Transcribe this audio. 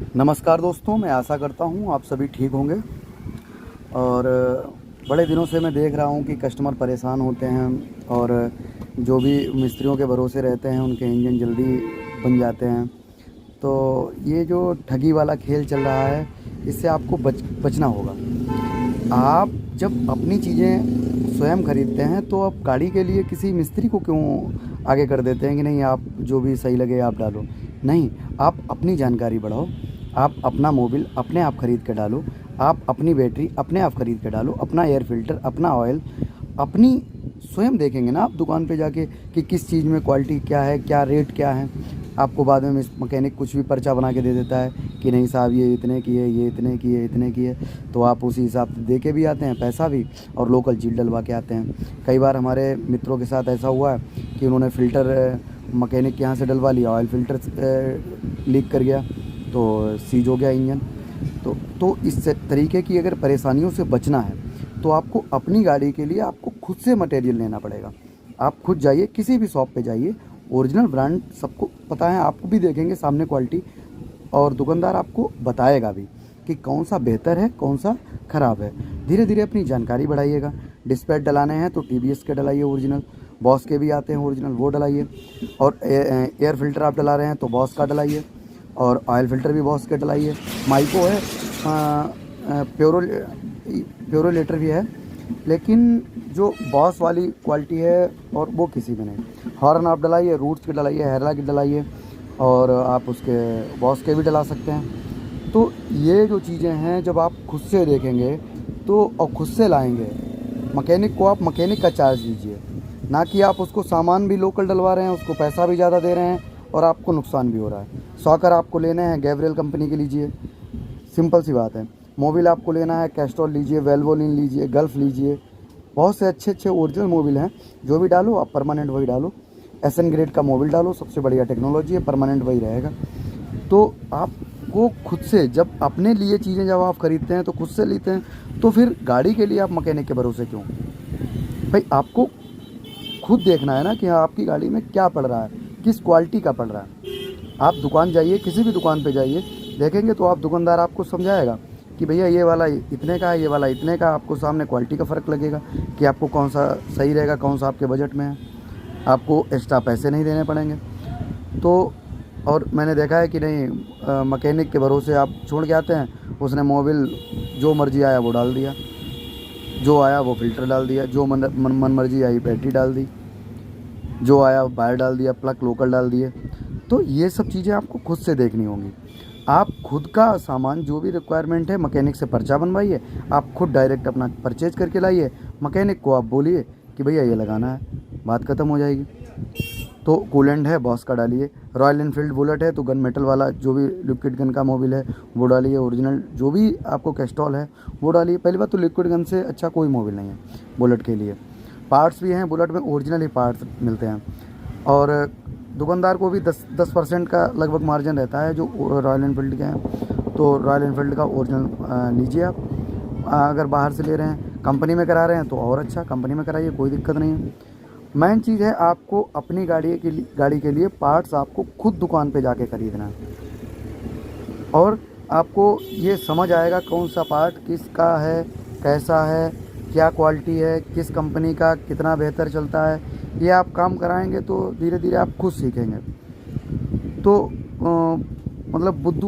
नमस्कार दोस्तों, मैं आशा करता हूँ आप सभी ठीक होंगे। और बड़े दिनों से मैं देख रहा हूँ कि कस्टमर परेशान होते हैं और जो भी मिस्त्रियों के भरोसे रहते हैं उनके इंजन जल्दी बन जाते हैं। तो ये जो ठगी वाला खेल चल रहा है, इससे आपको बचना होगा। आप जब अपनी चीज़ें स्वयं खरीदते हैं तो आप गाड़ी के लिए किसी मिस्त्री को क्यों आगे कर देते हैं कि नहीं आप जो भी सही लगे आप डालो। नहीं, आप अपनी जानकारी बढ़ाओ। आप अपना मोबिल अपने आप ख़रीद के डालो। आप अपनी बैटरी अपने आप ख़रीद के डालो। अपना एयर फ़िल्टर, अपना ऑयल अपनी स्वयं देखेंगे ना आप दुकान पे जाके कि किस चीज़ में क्वालिटी क्या है, क्या रेट क्या है। आपको बाद में मैकेनिक कुछ भी पर्चा बना के दे देता है कि नहीं साहब ये इतने की है, ये इतने की है, इतने की है। तो आप उसी हिसाब से दे के भी आते हैं पैसा भी और लोकल चीज़ डलवा के आते हैं। कई बार हमारे मित्रों के साथ ऐसा हुआ है कि उन्होंने फ़िल्टर मैकेनिक के यहाँ से डलवा लिया, ऑयल फ़िल्टर लीक कर गया तो सीज हो गया इंजन। तो इस तरीके की अगर परेशानियों से बचना है तो आपको अपनी गाड़ी के लिए आपको खुद से मटेरियल लेना पड़ेगा। आप खुद जाइए, किसी भी शॉप पे जाइए, ओरिजिनल ब्रांड सबको पता है, आपको भी देखेंगे सामने क्वालिटी और दुकानदार आपको बताएगा भी कि कौन सा बेहतर है, कौन सा ख़राब है। धीरे धीरे अपनी जानकारी बढ़ाइएगा। डिस्पैच डलाने हैं तो टीवीएस के डलाइए ओरिजिनल, बॉस के भी आते हैं ओरिजिनल, वो डलाइए। और एयर फ़िल्टर आप डला रहे हैं तो बॉस का डलाइए और ऑयल फ़िल्टर भी बॉस के डलाइए। माइको है, प्योरोलेटर भी है, लेकिन जो बॉस वाली क्वालिटी है और वो किसी में नहीं। हॉर्न आप डलाइए, रूट्स की डलाइए, हैरला की डलाइए और आप उसके बॉस के भी डला सकते हैं। तो ये जो चीज़ें हैं जब आप खुद से देखेंगे तो और खुद से लाएंगे मैकेनिक को, आप मैकेनिक का चार्ज लीजिए, ना कि आप उसको सामान भी लोकल डलवा रहे हैं, उसको पैसा भी ज़्यादा दे रहे हैं और आपको नुकसान भी हो रहा है। सॉकर आपको लेने हैं गैब्रियल कंपनी के लीजिए, सिंपल सी बात है। मोबिल आपको लेना है कैस्ट्रॉल लीजिए, वेल्वोलिन लीजिए, गल्फ लीजिए। बहुत से अच्छे अच्छे ओरिजिनल मोबिल हैं, जो भी डालो आप परमानेंट वही डालो। एसएन ग्रेड का मोबिल डालो, सबसे बढ़िया टेक्नोलॉजी है, परमानेंट वही रहेगा। तो आपको खुद से जब अपने लिए चीज़ें जब आप खरीदते हैं तो खुद से लेते हैं, तो फिर गाड़ी के लिए आप मैकेनिक के भरोसे क्यों। भाई आपको खुद देखना है ना कि हाँ आपकी गाड़ी में क्या पड़ रहा है, किस क्वालिटी का पड़ रहा है। आप दुकान जाइए, किसी भी दुकान पे जाइए, देखेंगे तो आप दुकानदार आपको समझाएगा कि भैया ये वाला इतने का है, ये वाला इतने का। आपको सामने क्वालिटी का फ़र्क लगेगा कि आपको कौन सा सही रहेगा, कौन सा आपके बजट में है। आपको एक्स्ट्रा पैसे नहीं देने पड़ेंगे। तो और मैंने देखा है कि नहीं मैकेनिक के भरोसे आप छोड़ के आते हैं, उसने मोबिल जो मर्ज़ी आया वो डाल दिया, जो आया वो फ़िल्टर डाल दिया, जो मन मर्ज़ी आई बैटरी डाल दी, जो आया वायर डाल दिया, प्लग लोकल डाल दिए। तो ये सब चीज़ें आपको खुद से देखनी होंगी। आप खुद का सामान जो भी रिक्वायरमेंट है मैकेनिक से पर्चा बनवाइए, आप खुद डायरेक्ट अपना परचेज करके लाइए। मैकेनिक को आप बोलिए कि भैया ये लगाना है, बात ख़त्म हो जाएगी। तो कूलेंट है बॉस का डालिए, रॉयल एनफील्ड बुलेट है तो गन मेटल वाला जो भी लिक्विड गन का मोबिल है वो डालिए, ओरिजिनल जो भी आपको कैस्ट्रॉल है वो डालिए। पहली बात तो लिक्विड गन से अच्छा कोई मोबिल नहीं है बुलेट के लिए। पार्ट्स भी हैं बुलेट में, ओरिजिनल ही पार्ट्स मिलते हैं। और दुकानदार को भी 10% का लगभग मार्जिन रहता है जो रॉयल एनफील्ड के हैं। तो रॉयल एनफील्ड का ओरिजिनल लीजिए आप। अगर बाहर से ले रहे हैं, कंपनी में करा रहे हैं तो और अच्छा, कंपनी में कराइए, कोई दिक्कत नहीं है। मेन चीज़ है आपको अपनी गाड़ी के लिए पार्ट्स आपको खुद दुकान पे जाके खरीदना है और आपको ये समझ आएगा कौन सा पार्ट किसका है, कैसा है, क्या क्वालिटी है, किस कंपनी का कितना बेहतर चलता है। ये आप काम कराएंगे तो धीरे धीरे आप खुद सीखेंगे। तो मतलब बुद्धू